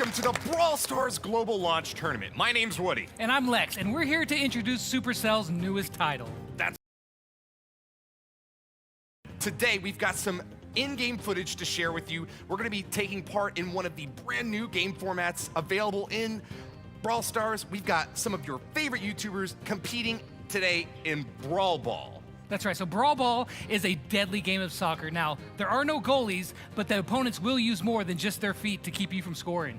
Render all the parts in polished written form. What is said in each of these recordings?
welcome to the Brawl Stars Global Launch Tournament. My name's Woody. And I'm Lex, and we're here to introduce Supercell's newest title. Today, we've got some in-game footage to share with you. We're going to be taking part in one of the brand new game formats available in Brawl Stars. We've got some of your favorite YouTubers competing today in Brawl Ball. That's right, so Brawl Ball is a deadly game of soccer. Now, there are no goalies, but the opponents will use more than just their feet to keep you from scoring.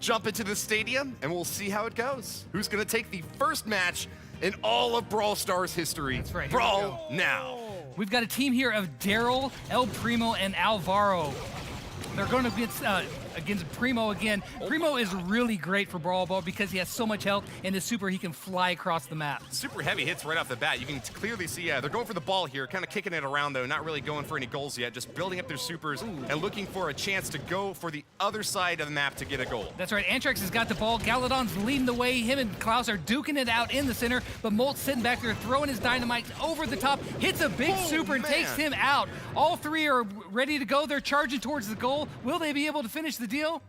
Jump into the stadium and we'll see how it goes. Who's going to take the first match in all of Brawl Stars history? That's right. Brawl now. We've got a team here of Daryl, El Primo, and Alvaro. They're going to be against Primo again. Primo is really great for Brawl Ball because he has so much health, and his super, he can fly across the map. Super heavy hits right off the bat. You can clearly see, they're going for the ball here, kind of kicking it around though, not really going for any goals yet, just building up their supers and looking for a chance to go for the other side of the map to get a goal. That's right, Antrax has got the ball. Galadon's leading the way. Him and Klaus are duking it out in the center, but Molt's sitting back there throwing his dynamite over the top, hits a big super and takes him out. All three are ready to go. They're charging towards the goal. Will they be able to finish the deal?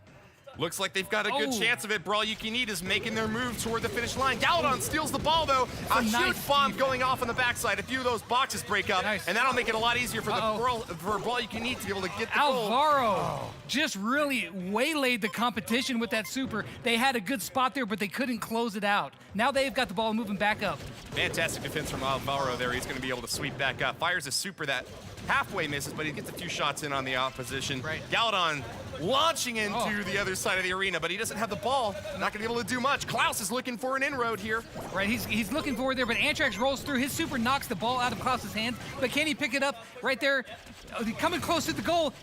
Looks like they've got a good chance of it. Brawl You Can Eat is making their move toward the finish line. Galadon steals the ball, though. A huge bomb going off on the backside. A few of those boxes break up, and that'll make it a lot easier for Brawl You Can Eat to be able to get the goal. Alvaro just really waylaid the competition with that super. They had a good spot there, but they couldn't close it out. Now they've got the ball moving back up. Fantastic defense from Alvaro there. He's going to be able to sweep back up. Fires a super that halfway misses, but he gets a few shots in on the opposition. Right. Galadon launching into the other side of the arena, but he doesn't have the ball. Not going to be able to do much. Klaus is looking for an inroad here. Right, he's looking forward there, but Antrax rolls through. His super knocks the ball out of Klaus's hands, but can he pick it up right there? Coming close to the goal.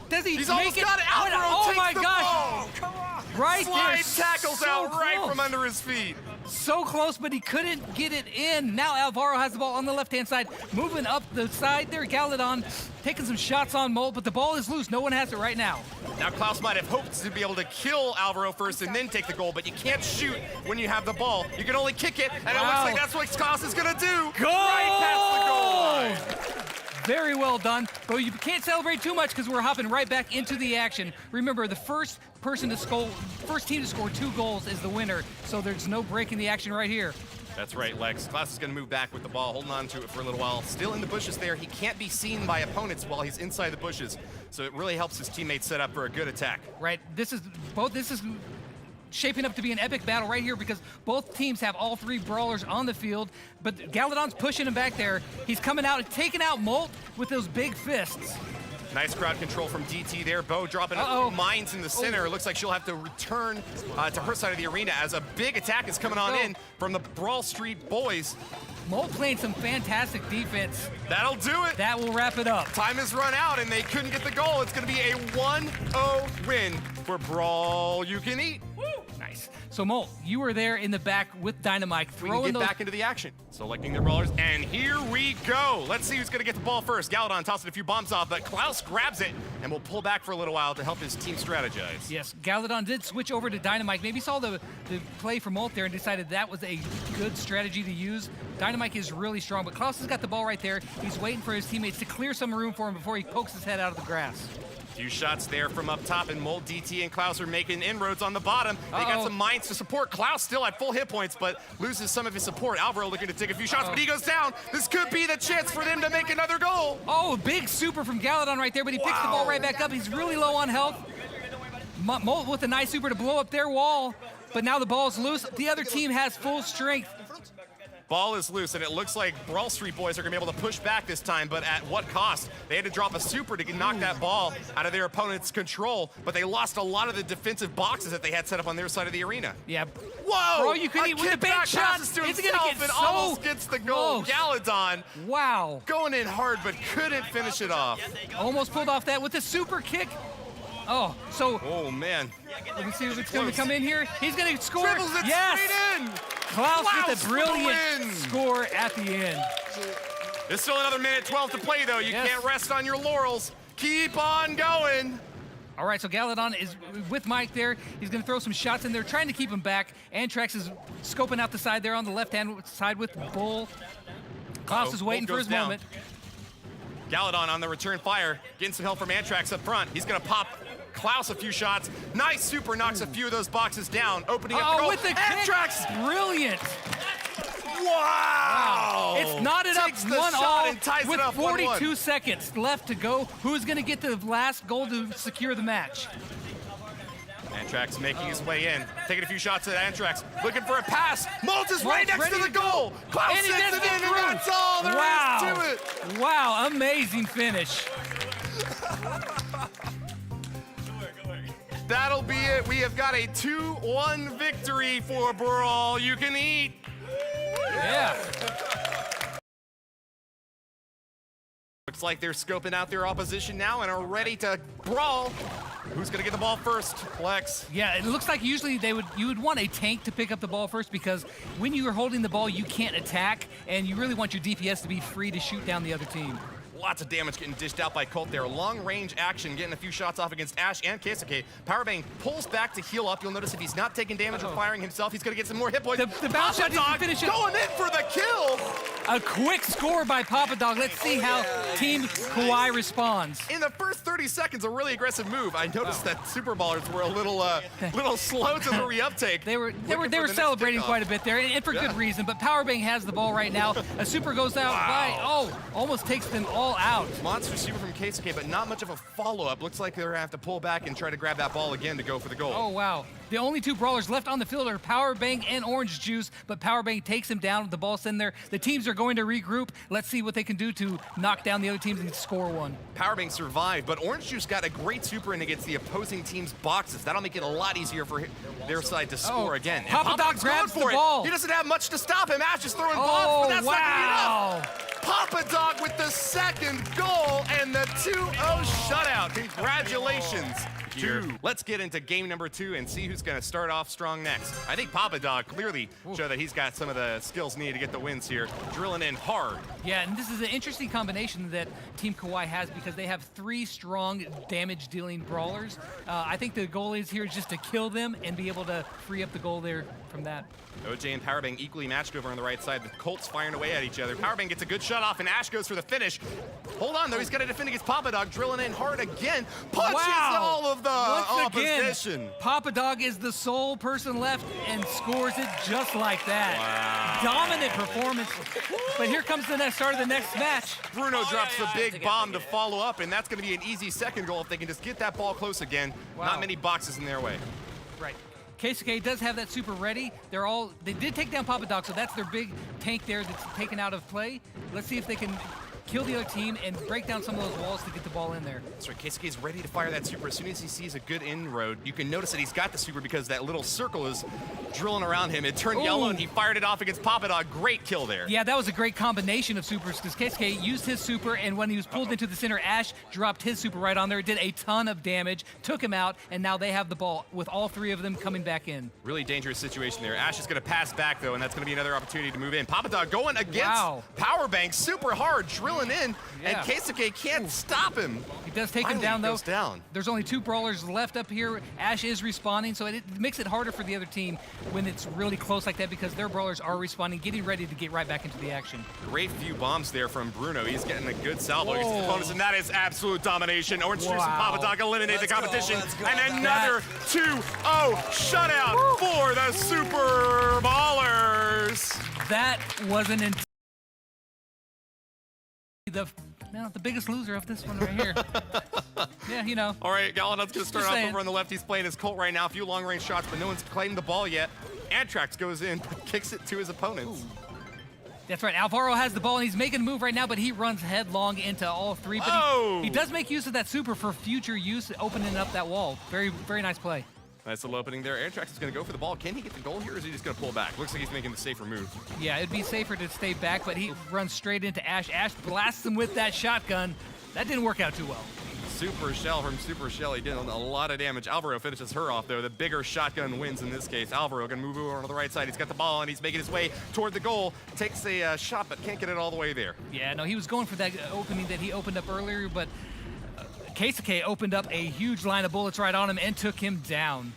Does he He's make almost it? got it. Alvaro Oh takes my the gosh! ball. Come on. Right Slide there, tackles so out right close. from under his feet. So close, but he couldn't get it in. Now Alvaro has the ball on the left-hand side, moving up the side there. Galadon taking some shots on Molt, but the ball is loose. No one has it right now. Now Klaus might have hoped to be able to kill Alvaro first and then take the goal, but you can't shoot when you have the ball. You can only kick it, and it looks like that's what Klaus is gonna do. Goal! Right past the goal line. Very well done, but you can't celebrate too much because we're hopping right back into the action. Remember, the first team to score 2 goals is the winner, so there's no break in the action right here. That's right, Lex. Klaus is going to move back with the ball, holding on to it for a little while. Still in the bushes there. He can't be seen by opponents while he's inside the bushes, so it really helps his teammates set up for a good attack. Right, this is shaping up to be an epic battle right here because both teams have all 3 brawlers on the field, but Galadon's pushing him back there. He's coming out and taking out Molt with those big fists. Nice crowd control from DT there. Bo dropping a few mines in the center. It looks like she'll have to return to her side of the arena as a big attack is coming on in from the Brawl Street boys. Molt playing some fantastic defense. That'll do it. That will wrap it up. Time has run out and they couldn't get the goal. It's going to be a 1-0 win for Brawl You Can Eat. Woo! Nice. So Molt, you were there in the back with Dynamite throwing we can get back into the action. Selecting their brawlers, and here we go. Let's see who's going to get the ball first. Galadon tossing a few bombs off, but Klaus grabs it and will pull back for a little while to help his team strategize. Yes, Galadon did switch over to Dynamite. Maybe saw the play from Molt there and decided that was a good strategy to use. Dynamite is really strong, but Klaus has got the ball right there. He's waiting for his teammates to clear some room for him before he pokes his head out of the grass. Few shots there from up top, and Molt, DT, and Klaus are making inroads on the bottom. They got some mines to support. Klaus still at full hit points, but loses some of his support. Alvaro looking to take a few shots, but he goes down. This could be the chance for them to make another goal. Oh, big super from Galadon right there, but he picks the ball right back up. He's really low on health. Molt with a nice super to blow up their wall, but now the ball's loose. The other team has full strength. Ball is loose, and it looks like Brawl Street boys are going to be able to push back this time, but at what cost? They had to drop a super to knock that ball out of their opponent's control, but they lost a lot of the defensive boxes that they had set up on their side of the arena. Yeah. Whoa! Bro, you could eat with the bank shot. It's going to get and so almost gets the goal. close. Galadon Wow. going in hard, but couldn't finish it off. Almost pulled off that with a super kick. Oh, so Oh, man. let me see if it's going to come in here. He's going to score. Dribbles it Yes. straight in. Klaus with Klaus a for the brilliant win. score at the end. There's still another minute 12 to play, though. You can't rest on your laurels. Keep on going. All right, so Galadon is with Mike there. He's going to throw some shots in there, trying to keep him back. Antrax is scoping out the side there on the left-hand side with Bull. Klaus is waiting for his moment. Galadon on the return fire, getting some help from Antrax up front. He's gonna pop Klaus a few shots. Nice super knocks a few of those boxes down, opening up the goal. With the Antrax! kick. Brilliant. Wow! It's knotted up Takes the 1-all shot and ties with it up 42 1-1. seconds left to go. Who's going to get the last goal to secure the match? Antrax making his way in, taking a few shots at Antrax, looking for a pass. Molt is right next ready to the goal. Klaus And he sends gets it it in, through. and that's all there is to it. Wow, amazing finish. That'll be it. We have got a 2-1 victory for Brawl. You can eat. Yeah. Looks like they're scoping out their opposition now and are ready to brawl. Who's gonna get the ball first? Lex. Yeah, it looks like usually you would want a tank to pick up the ball first, because when you are holding the ball, you can't attack, and you really want your DPS to be free to shoot down the other team. Lots of damage getting dished out by Colt there. Long range action, getting a few shots off against Ash and Keisuke. Powerbang pulls back to heal up. You'll notice if he's not taking damage or firing himself, he's gonna get some more hit points. The bounce shot didn't finish it. Going in for the kill. A quick score by Papa Dog. Let's see how Team Kauai responds. In the first 30 seconds, a really aggressive move. I noticed that Super Ballers were a little slow to the reuptake. They were next celebrating kickoff. quite a bit there, and for good reason. But Powerbang has the ball right now. A super goes out by almost takes them all out. Monster super from Keisuke, but not much of a follow-up. Looks like they're gonna have to pull back and try to grab that ball again to go for the goal. Oh wow! The only two brawlers left on the field are Powerbang and Orange Juice, but Powerbang takes him down with the ball sitting there. The teams are going to regroup. Let's see what they can do to knock down the other teams and score one. Powerbang survived, but Orange Juice got a great super in against the opposing team's boxes. That'll make it a lot easier for their side to score again. And Papa Dog Dog's grabs going for the ball. He doesn't have much to stop him. Ash is throwing bombs, but that's not gonna be enough. Papa Dog with the second goal and the 2-0 shutout. Congratulations. Let's get into game number 2 and see who's going to start off strong next. I think Papa Dog clearly showed that he's got some of the skills needed to get the wins here, drilling in hard. Yeah, and this is an interesting combination that Team Kauai has, because they have 3 strong damage-dealing brawlers. I think the goal is here just to kill them and be able to free up the goal there from that. OJ and Powerbang equally matched over on the right side. The Colts firing away at each other. Powerbang gets a good shot off, and Ash goes for the finish. Hold on, though. He's got to defend against Papa Dog, drilling in hard again. Punches all of the opposition. Again, Papa Dog is the sole person left and scores it just like that. Dominant performance. But here comes the start of the next match. Bruno drops the big bomb to follow up, and that's going to be an easy second goal if they can just get that ball close again. Not many boxes in their way. Right. Keisuke does have that super ready. They did take down Papa Dog, so that's their big tank there that's taken out of play. Let's see if they can kill the other team and break down some of those walls to get the ball in there. That's right, Keisuke is ready to fire that super as soon as he sees a good inroad. You can notice that he's got the super because that little circle is drilling around him. It turned yellow and he fired it off against Papa Dog. Great kill there. Yeah, that was a great combination of supers, because Keisuke used his super, and when he was pulled into the center, Ash dropped his super right on there. It did a ton of damage, took him out, and now they have the ball with all 3 of them coming back in. Really dangerous situation there. Ash is going to pass back, though, and that's going to be another opportunity to move in. Papa Dog going against Powerbang, super hard, drilling in, and Keisuke can't stop him. He does take him down, though. There's only 2 brawlers left up here. Ash is respawning, so it makes it harder for the other team when it's really close like that, because their brawlers are respawning, getting ready to get right back into the action. Great few bombs there from Bruno. He's getting a good salvo against his opponents, and that is absolute domination. Orange Juice and Papa Dog eliminate the competition, and another 2-0 shutout for the Super Ballers. That wasn't the biggest loser of this one right here. Yeah, you know. All right, Galadon's going to start off over on the left. He's playing his Colt right now. A few long-range shots, but no one's claimed the ball yet. Antrax goes in, but kicks it to his opponents. That's right. Alvaro has the ball, and he's making a move right now, but he runs headlong into all 3. But he does make use of that super for future use, opening up that wall. Very, very nice play. Nice little opening there. Antrax is going to go for the ball. Can he get the goal here, or is he just going to pull back? Looks like he's making the safer move. Yeah, it'd be safer to stay back, but he runs straight into Ash. Ash blasts him with that shotgun. That didn't work out too well. Super Shell from Super Shell. He did a lot of damage. Alvaro finishes her off, though. The bigger shotgun wins in this case. Alvaro going to move over on the right side. He's got the ball, and he's making his way toward the goal. Takes a shot, but can't get it all the way there. Yeah, no, he was going for that opening that he opened up earlier, but Keisuke opened up a huge line of bullets right on him and took him down.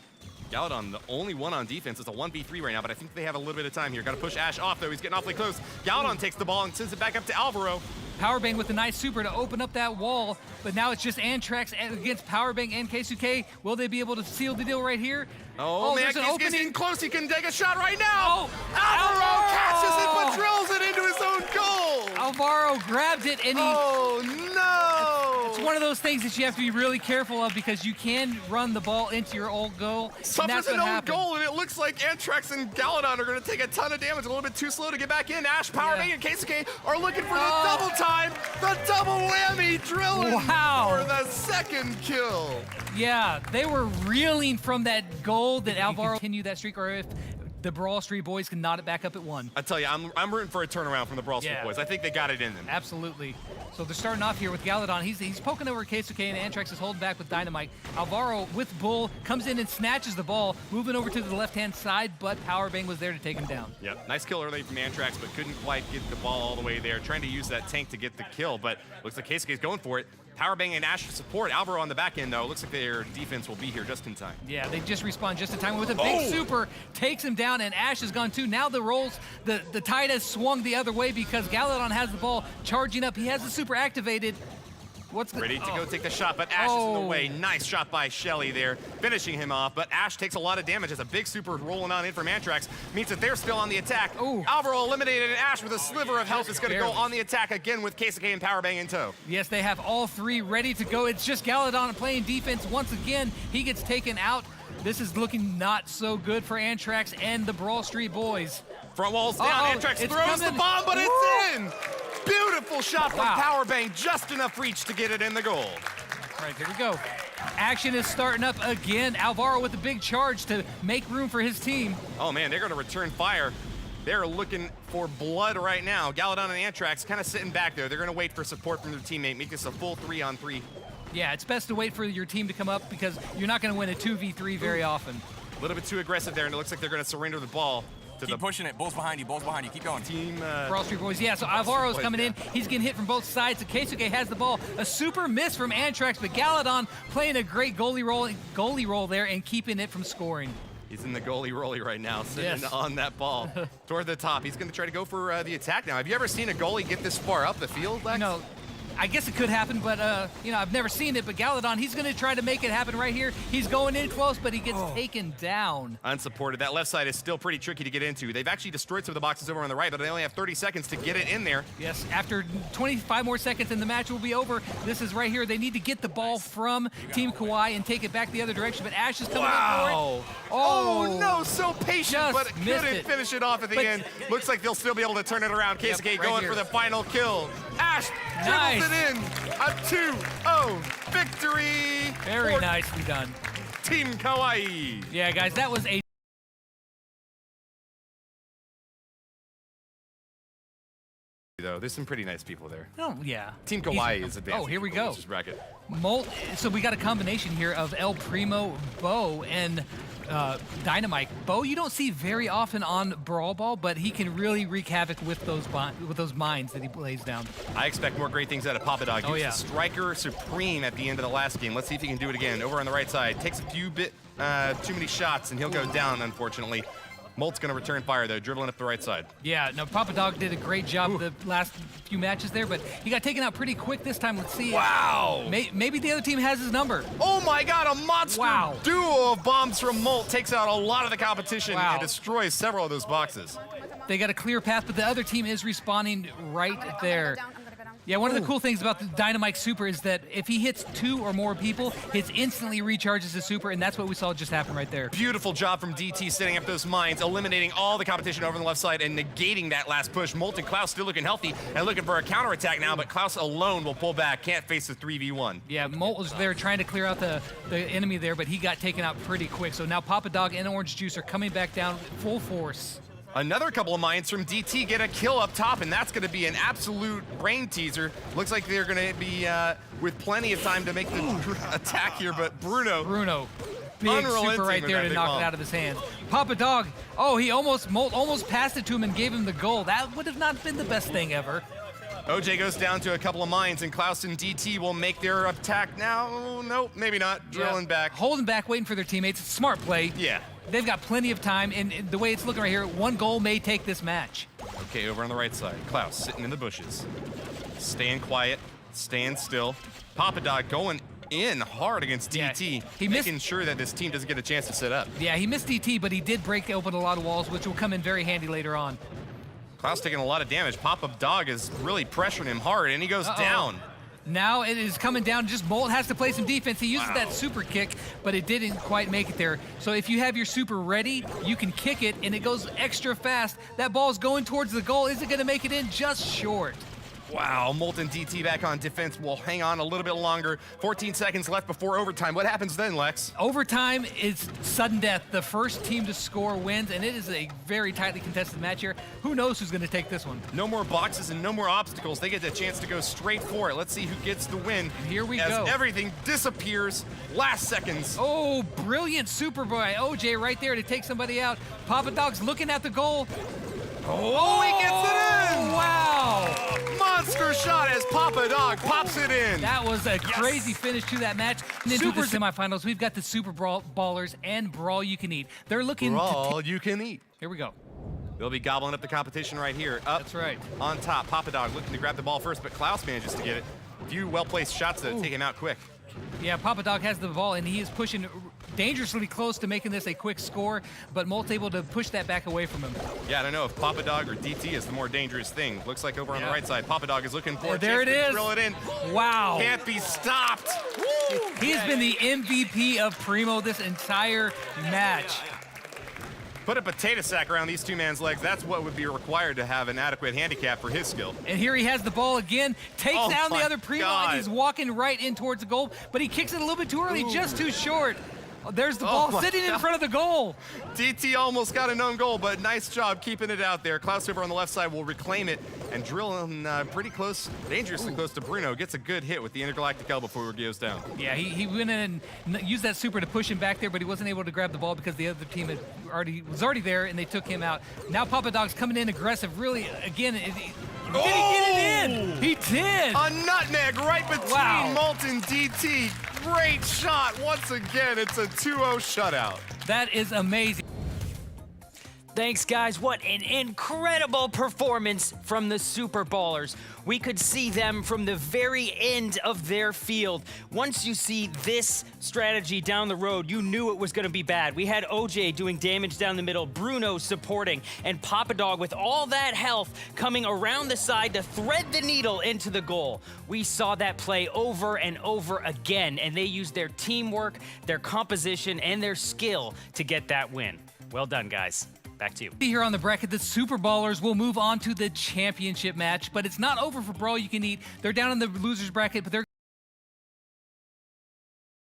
Galadon, the only one on defense. It's a 1v3 right now, but I think they have a little bit of time here. Got to push Ash off, though. He's getting awfully close. Galadon takes the ball and sends it back up to Alvaro. Powerbang with a nice super to open up that wall, but now it's just Antrax against Powerbang and Keisuke. Will they be able to seal the deal right here? Oh man, there's an he's opening. getting close. He can take a shot right now. Oh, Alvaro catches it, Alvaro! but drills it into his own goal. Alvaro grabbed it, and he... Oh no! It's one of those things that you have to be really careful of because you can run the ball into your own goal. and Suffers that's an what own happened. goal, and it looks like Antrax and Galadon are going to take a ton of damage. A little bit too slow to get back in. Ash, Powerbang, and Keisuke are looking for the double time. The double whammy drilling Wow. for the second kill. Yeah, they were reeling from that goal that Alvaro continue that streak, or if the Brawl Street boys can knot it back up at 1. I tell you, I'm rooting for a turnaround from the Brawl Street Yeah. boys. I think they got it in them. Absolutely. So they're starting off here with Galadon. He's poking over Keisuke, and Antrax is holding back with Dynamite. Alvaro with Bull comes in and snatches the ball, moving over to the left-hand side, but Powerbang was there to take him down. Yep, nice kill early from Antrax, but couldn't quite get the ball all the way there. Trying to use that tank to get the kill, but looks like Keisuke's going for it. Powerbang and Ash support. Alvaro on the back end, though. Looks like their defense will be here just in time. Yeah, they just respawn just in time with a big super, takes him down, and Ash is gone too. Now the rolls, the tide has swung the other way because Galadon has the ball charging up. He has the super activated. What's the, Ready to go take the shot, but Ash is in the way. Nice shot by Shelly there, finishing him off. But Ash takes a lot of damage as a big super rolling on in from Antrax. Means that they're still on the attack. Ooh. Alvaro eliminated, and Ash with a sliver of health is going to go barely. on the attack again with Keisuke and Powerbang in tow. Yes, they have all 3 ready to go. It's just Galadon playing defense once again. He gets taken out. This is looking not so good for Antrax and the Brawl Street boys. Front wall's down. Uh-oh, Antrax it's throws the coming. bomb, but Woo! it's in. Beautiful shot from Wow. Powerbang, just enough reach to get it in the goal. All right, here we go. Action is starting up again. Alvaro with a big charge to make room for his team. Oh man, they're going to return fire. They're looking for blood right now. Galadon and Antrax kind of sitting back there. They're going to wait for support from their teammate, make this a full 3-on-3. Yeah, it's best to wait for your team to come up because you're not going to win a 2v3 very often. A little bit too aggressive there, and it looks like they're going to surrender the ball to Keep pushing it. Bull's behind you. Bull's behind you. Keep going. team. Brawl Street boys, yeah, so Alvaro's coming in. He's getting hit from both sides. So Keisuke has the ball. A super miss from Antrax, but Galadon playing a great goalie roll there and keeping it from scoring. He's in the goalie rolly right now, sitting Yes. on that ball toward the top. He's going to try to go for the attack now. Have you ever seen a goalie get this far up the field, Lex? No, I guess it could happen, but I've never seen it. But Galadon, he's going to try to make it happen right here. He's going in close, but he gets taken down. Unsupported. That left side is still pretty tricky to get into. They've actually destroyed some of the boxes over on the right, but they only have 30 seconds to get it in there. Yes, after 25 more seconds and the match will be over. This is right here. They need to get the ball from Team Kawhi and take it back the other direction, but Ash is coming up for it. Oh no, so patient, Just but missed couldn't it. finish it off at the But- end. Looks like they'll still be able to turn it around. Yep, Keisuke right going here. for the final kill. Ash Nice. dribbles it in. A 2-0 victory Very for nicely done. Team Kawaii. Yeah, guys, that was a Though there's some pretty nice people there. Oh, yeah. Team Kawaii is advanced. Oh, here we go. This bracket. So we got a combination here of El Primo, Bo, and Dynamite. Bo, you don't see very often on Brawl Ball, but he can really wreak havoc with those mines that he lays down. I expect more great things out of Papa Dog. Oh, Used yeah. the Striker Supreme at the end of the last game. Let's see if he can do it again. Over on the right side. Takes a few too many shots, and he'll go down, unfortunately. Molt's going to return fire, though, dribbling up the right side. Yeah, no, Papa Dog did a great job the last few matches there, but he got taken out pretty quick this time. Let's see. Wow! Maybe the other team has his number. Oh my god, a monster Wow. duo of bombs from Molt takes out a lot of the competition Wow. and destroys several of those boxes. They got a clear path, but the other team is respawning right there. Yeah, one of the cool things about the Dynamite Super is that if he hits 2 or more people, it instantly recharges his super, and that's what we saw just happen right there. Beautiful job from DT setting up those mines, eliminating all the competition over on the left side and negating that last push. Molt and Klaus still looking healthy and looking for a counterattack now, but Klaus alone will pull back, can't face the 3v1. Yeah, Molt was there trying to clear out the enemy there, but he got taken out pretty quick. So now Papa Dog and Orange Juice are coming back down full force. Another couple of mines from DT get a kill up top, and that's going to be an absolute brain teaser. Looks like they're going to be with plenty of time to make the attack here, but Bruno, Big unrelenting super right with there that to big knock bomb. it out of his hands. Papa Dog, Molt almost passed it to him and gave him the goal. That would have not been the best thing ever. OJ goes down to a couple of mines, and Klaus and DT will make their attack now. Nope, maybe not. Drilling back. Holding back, waiting for their teammates. Smart play. Yeah. They've got plenty of time, and the way it's looking right here, one goal may take this match. Okay, over on the right side. Klaus sitting in the bushes. Staying quiet, staying still. Papa Dog going in hard against DT, making sure that this team doesn't get a chance to set up. Yeah, he missed DT, but he did break open a lot of walls, which will come in very handy later on. Klaus taking a lot of damage. Papa Dog is really pressuring him hard, and he goes down. Now it is coming down. Just Molt has to play some defense. He uses that super kick, but it didn't quite make it there. So if you have your super ready, you can kick it, and it goes extra fast. That ball is going towards the goal. Is it going to make it in? Just short. Wow, Molt and DT back on defense will hang on a little bit longer. 14 seconds left before overtime. What happens then, Lex? Overtime is sudden death. The first team to score wins, and it is a very tightly contested match here. Who knows who's going to take this one? No more boxes and no more obstacles. They get the chance to go straight for it. Let's see who gets the win. And here we go. As everything disappears, last seconds. Oh, brilliant super by OJ right there to take somebody out. Papa Dog's looking at the goal. Oh, he gets it in! Wow! Monster shot as Papa Dog pops it in. That was a crazy finish to that match. And into the semifinals, we've got the Super Ballers and Brawl You Can Eat. They're looking Brawl You Can Eat. Here we go. They'll be gobbling up the competition right here. Up. That's right. On top, Papa Dog looking to grab the ball first, but Klaus manages to get it. A few well-placed shots that take him out quick. Yeah, Papa Dog has the ball, and he is pushing dangerously close to making this a quick score, but Molt's able to push that back away from him. Yeah, I don't know if Papa Dog or DT is the more dangerous thing. Looks like over on the right side, Papa Dog is looking for a there chance it to is. drill it in. Wow. Can't be stopped. Woo! He's been the MVP of Primo this entire match. Put a potato sack around these two men's legs. That's what would be required to have an adequate handicap for his skill. And here he has the ball again, takes down the other Primo, God. and he's walking right in towards the goal, but he kicks it a little bit too early, just too short. There's the ball sitting in front of the goal. DT almost got an own goal, but nice job keeping it out there. Klaus over on the left side will reclaim it and drill him pretty close, dangerously close to Bruno. Gets a good hit with the intergalactic elbow before he goes down. Yeah, he went in and used that super to push him back there, but he wasn't able to grab the ball because the other team was already there, and they took him out. Now Papa Dog's coming in aggressive, really, again. Did he get it in? He did. A nutmeg right between Molt and DT. Great shot. Once again, it's a 2-0 shutout. That is amazing. Thanks, guys. What an incredible performance from the Super Ballers. We could see them from the very end of their field. Once you see this strategy down the road, you knew it was going to be bad. We had OJ doing damage down the middle, Bruno supporting, and Papa Dog with all that health coming around the side to thread the needle into the goal. We saw that play over and over again, and they used their teamwork, their composition, and their skill to get that win. Well done, guys. Back to you. Here on the bracket, the Super Ballers will move on to the championship match, but it's not over for Brawl You Can Eat. They're down in the losers bracket, but they're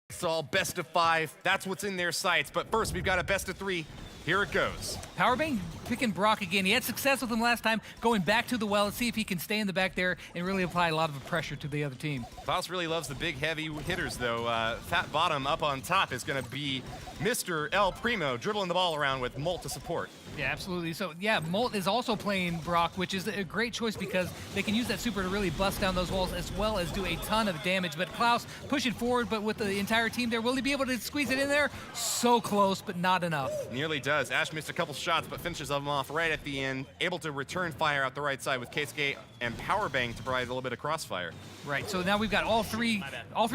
It's all best of 5. That's what's in their sights. But first, we've got a best of 3. Here it goes. Powerbang picking Brock again. He had success with him last time, going back to the well and see if he can stay in the back there and really apply a lot of pressure to the other team. Klaus really loves the big, heavy hitters, though. Fat Bottom up on top is going to be Mr. El Primo, dribbling the ball around with Molt to support. Yeah, absolutely. So, yeah, Molt is also playing Brock, which is a great choice because they can use that super to really bust down those walls as well as do a ton of damage. But Klaus pushing forward, but with the entire team there, will he be able to squeeze it in there? So close, but not enough. Nearly does. Ash missed a couple shots, but finishes them off right at the end. Able to return fire out the right side with Keisuke and Powerbang to provide a little bit of crossfire. Right, so now we've got all three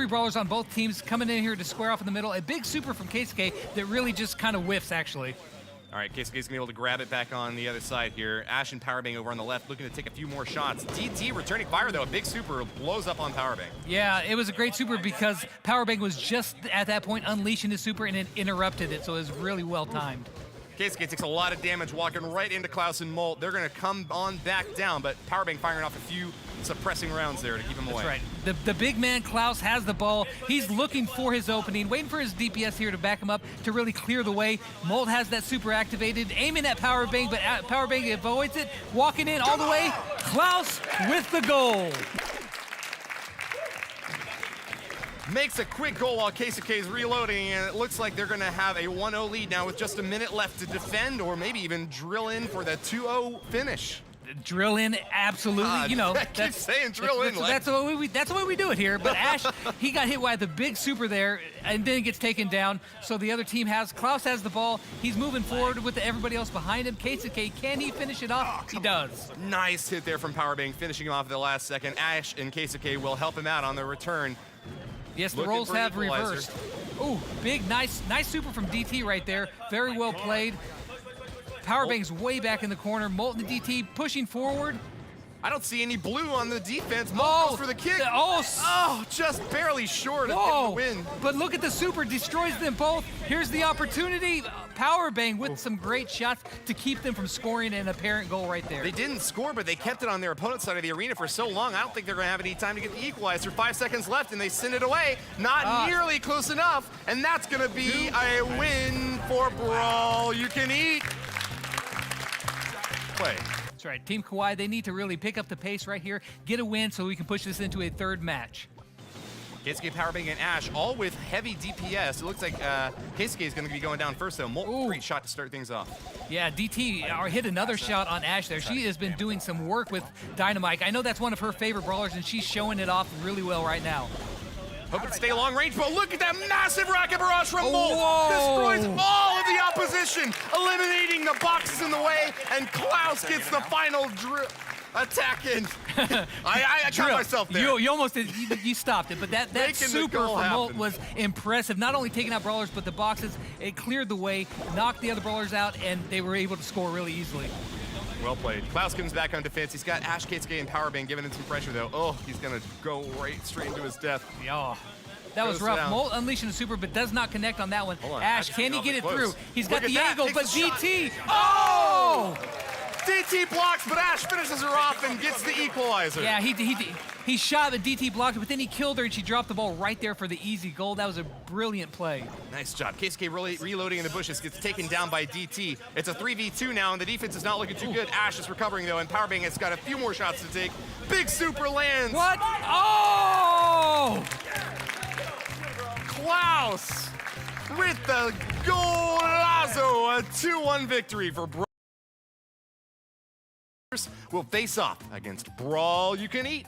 brawlers on both teams coming in here to square off in the middle. A big super from Keisuke that really just kind of whiffs, actually. All right, Keisuke's going to be able to grab it back on the other side here. Ash and Powerbang over on the left, looking to take a few more shots. DT returning fire, though. A big super blows up on Powerbang. Yeah, it was a great super because Powerbang was just at that point unleashing his super and it interrupted it, so it was really well timed. Keisuke takes a lot of damage walking right into Klaus and Molt. They're going to come on back down, but Powerbang firing off a few suppressing rounds there to keep him away. That's right. The big man, Klaus, has the ball. He's looking for his opening, waiting for his DPS here to back him up to really clear the way. Molt has that super activated, aiming at Powerbang, but Powerbang avoids it, walking in all the way. Klaus with the goal. Makes a quick goal while Keisuke's reloading, and it looks like they're going to have a 1-0 lead now with just a minute left to defend or maybe even drill in for the 2-0 finish. Drill in, absolutely. You know, I keep saying drill in. That's the way we do it here. But Ash, he got hit by the big super there, and then gets taken down. So the other team Klaus has the ball. He's moving forward with everybody else behind him. Keisuke, can he finish it off? He does. Nice hit there from Powerbang, finishing him off at the last second. Ash and Keisuke will help him out on the return. Yes, the Looking roles for an have equalizer. reversed. Ooh, big, nice super from DT right there. Very well played. Powerbang's way back in the corner. Molten and DT pushing forward. I don't see any blue on the defense. Molt goes for the kick. Oh, just barely short of getting the win. But look at the super, destroys them both. Here's the opportunity. Powerbang with some great shots to keep them from scoring an apparent goal right there. They didn't score, but they kept it on their opponent's side of the arena for so long. I don't think they're going to have any time to get the equalizer. 5 seconds left, and they send it away. Not nearly close enough, and that's going to be a win for Brawl. You can eat. Play. That's right. Team Kawhi, they need to really pick up the pace right here, get a win so we can push this into a third match. Keisuke, Powerbang, and Ash, all with heavy DPS. It looks like Keisuke is going to be going down first, though. Molt, great shot to start things off. Yeah, DT hit another shot on Ash there. She has been doing some work with Dynamite. I know that's one of her favorite brawlers, and she's showing it off really well right now. Hoping to stay long range, but look at that massive rocket barrage from Molt. Destroys all of the opposition, eliminating the boxes in the way, and Klaus gets the final attack in. I caught myself there. You almost did, you stopped it, but that super from Molt was impressive. Not only taking out brawlers, but the boxes, it cleared the way, knocked the other brawlers out, and they were able to score really easily. Well played. Klaus comes back on defense. He's got Ash, Keisuke, and Powerbang giving him some pressure, though. Oh, he's going to go straight into his death. Yeah. That was rough. Down. Molt unleashing the super, but does not connect on that one. On. Ash, can he get it through? He's got the angle, but DT. Oh! DT blocks, but Ash finishes her off and gets the equalizer. Yeah, he shot, but DT blocked it, but then he killed her, and she dropped the ball right there for the easy goal. That was a brilliant play. Nice job. Keisuke really reloading in the bushes, gets taken down by DT. It's a 3v2 now, and the defense is not looking too good. Ash is recovering, though, and Powerbang has got a few more shots to take. Big super lands. What? Oh! Klaus with the golazo. A 2-1 victory for Brawl. Will face off against Brawl You Can Eat.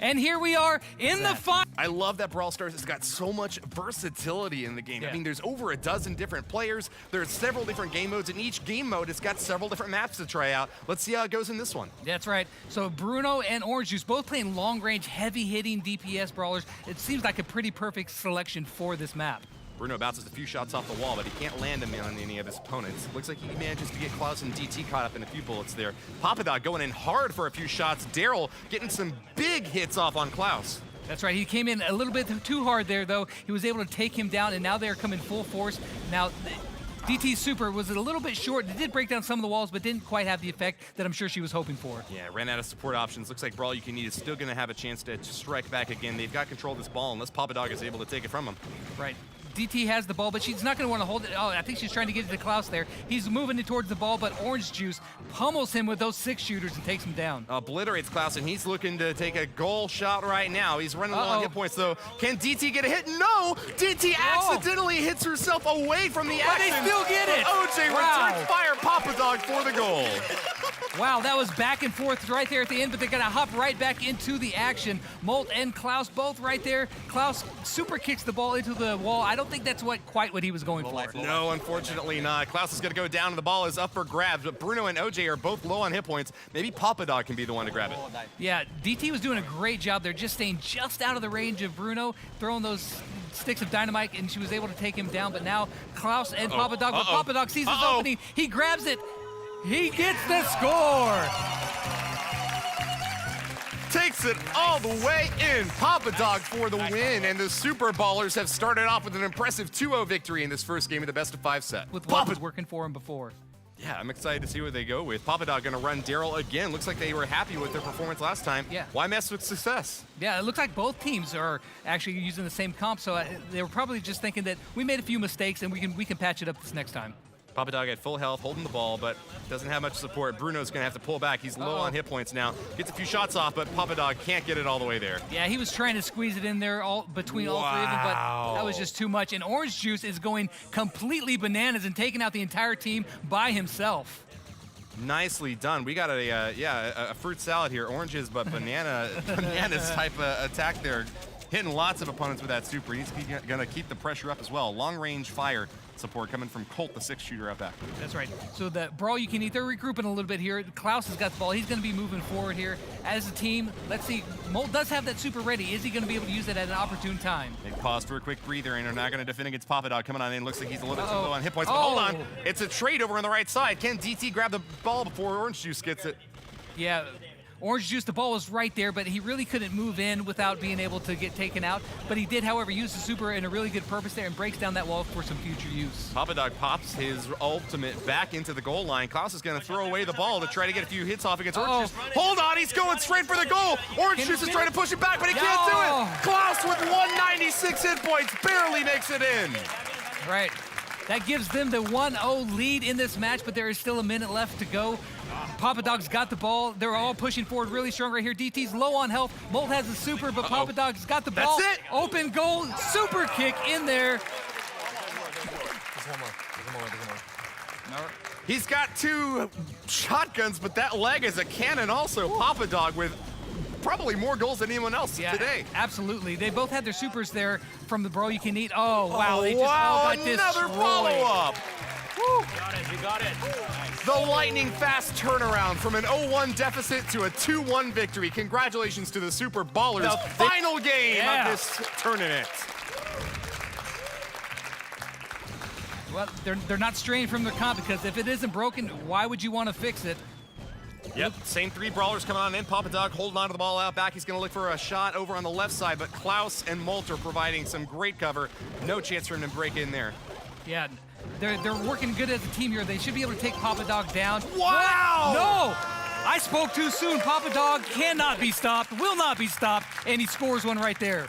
And here we are in the final. I love that Brawl Stars has got so much versatility in the game. Yeah. I mean, there's over a dozen different players. There's several different game modes. In each game mode, it's got several different maps to try out. Let's see how it goes in this one. That's right. So Bruno and Orange Juice both playing long-range, heavy-hitting DPS brawlers. It seems like a pretty perfect selection for this map. Bruno bounces a few shots off the wall, but he can't land them on any of his opponents. Looks like he manages to get Klaus and DT caught up in a few bullets there. Papadog going in hard for a few shots. Daryl getting some big hits off on Klaus. That's right. He came in a little bit too hard there, though. He was able to take him down, and now they're coming full force. Now, DT's super was a little bit short. It did break down some of the walls, but didn't quite have the effect that I'm sure she was hoping for. Yeah, ran out of support options. Looks like Brawl You Can Eat is still going to have a chance to strike back again. They've got control of this ball unless Papadog is able to take it from him. Right. DT has the ball, but she's not going to want to hold it. Oh, I think she's trying to get it to Klaus there. He's moving it towards the ball, but Orange Juice pummels him with those 6 shooters and takes him down. Obliterates Klaus, and he's looking to take a goal shot right now. He's running low on hit points, though. Can DT get a hit? No! DT accidentally hits herself away from the action. But they still get it. OJ returns fire. Papadog for the goal. Wow, that was back and forth right there at the end, but they're going to hop right back into the action. Molt and Klaus both right there. Klaus super kicks the ball into the wall. I don't think that's quite what he was going for. No, unfortunately not. Klaus is going to go down, and the ball is up for grabs, but Bruno and OJ are both low on hit points. Maybe Papadog can be the one to grab it. Yeah, DT was doing a great job there, just staying just out of the range of Bruno, throwing those sticks of dynamite, and she was able to take him down. But now Klaus and Papadog, but Papadog sees this opening. He grabs it. He gets the score. Takes it all the way in. Papadog for the win, and the Super Ballers have started off with an impressive 2-0 victory in this first game of the best-of-5 set. With what was working for him before. Yeah, I'm excited to see what they go with. Papadog going to run Daryl again. Looks like they were happy with their performance last time. Yeah. Why mess with success? Yeah, it looks like both teams are actually using the same comp, so they were probably just thinking that we made a few mistakes and we can patch it up this next time. Papadog at full health, holding the ball, but doesn't have much support. Bruno's going to have to pull back. He's low on hit points now. Gets a few shots off, but Papadog can't get it all the way there. Yeah, he was trying to squeeze it in there between all three of them, but that was just too much. And Orange Juice is going completely bananas and taking out the entire team by himself. Nicely done. We got a fruit salad here. Oranges, but bananas type of attack there. Hitting lots of opponents with that super. He's going to keep the pressure up as well. Long-range fire support coming from Colt, the 6th shooter up back. That's right. So the Brawl you can eat, they're regrouping a little bit here. Klaus has got the ball. He's going to be moving forward here as a team. Let's see. Molt does have that super ready. Is he going to be able to use it at an opportune time? They paused for a quick breather and are not going to defend against Papa Dog coming on in. Looks like he's a little bit too low on hit points, but hold on. It's a trade over on the right side. Can DT grab the ball before Orange Juice gets it? Yeah. Orange Juice, the ball was right there, but he really couldn't move in without being able to get taken out. But he did, however, use the super in a really good purpose there and breaks down that wall for some future use. Papa Dog pops his ultimate back into the goal line. Klaus is going to throw away the ball to try to get a few hits off against Orange Juice. Hold on, he's going straight for the goal. Orange Juice is trying to push it back, but he can't do it. Klaus with 196 hit points barely makes it in. Right. That gives them the 1-0 lead in this match, but there is still a minute left to go. Papa Dog's got the ball. They're all pushing forward really strong right here. DT's low on health. Molt has the super, but Papa Dog's got the ball. That's it. Open goal, super kick in there. He's got 2 shotguns, but that leg is a cannon also. Papa Dog with probably more goals than anyone else today. Absolutely. They both had their supers there from the Brawl you can eat. Oh, wow. They just wow, all got another destroyed. follow-up. You got it. The lightning fast turnaround from an 0-1 deficit to a 2-1 victory. Congratulations to the Super Ballers. The final game of this tournament. Well, they're not straying from their comp because if it isn't broken, why would you want to fix it? Yep, same 3 brawlers coming on in. Papa Dog holding on to the ball out back. He's going to look for a shot over on the left side, but Klaus and Molt are providing some great cover. No chance for him to break in there. Yeah, they're working good as a team here. They should be able to take Papa Dog down. Wow! What? No! I spoke too soon. Papa Dog cannot be stopped, will not be stopped, and he scores one right there.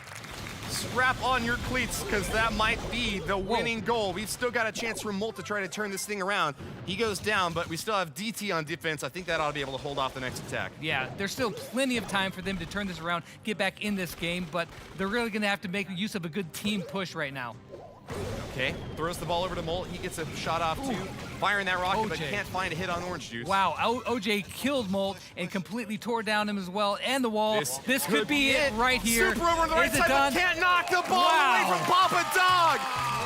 Strap on your cleats, because that might be the winning goal. We've still got a chance for Molt to try to turn this thing around. He goes down, but we still have DT on defense. I think that ought to be able to hold off the next attack. Yeah, there's still plenty of time for them to turn this around, get back in this game, but they're really going to have to make use of a good team push right now. Okay, throws the ball over to Molt. He gets a shot off too. Firing that rocket, but can't find a hit on Orange Juice. Wow, OJ killed Molt and completely tore down him as well, and the wall. This could be it right here. Super over on the right Is it side, done? but can't knock the ball away from Papa Dog.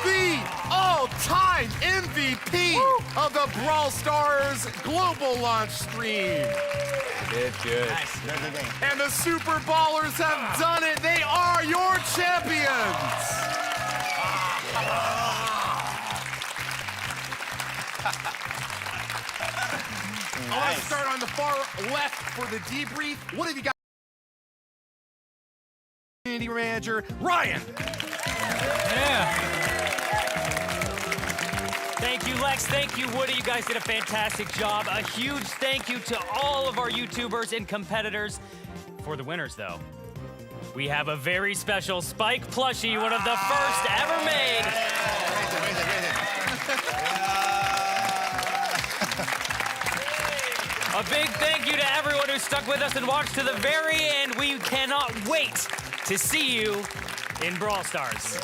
The all-time MVP of the Brawl Stars global launch stream. Good. Nice. And the Super Ballers have done it. They are your champions. I want to start on the far left for the debrief. What have you got? Community manager Ryan. Yeah. Thank you, Lex. Thank you, Woody. You guys did a fantastic job. A huge thank you to all of our YouTubers and competitors. For the winners, though, we have a very special Spike plushie, one of the first ever made. A big thank you to everyone who stuck with us and watched to the very end. We cannot wait to see you in Brawl Stars.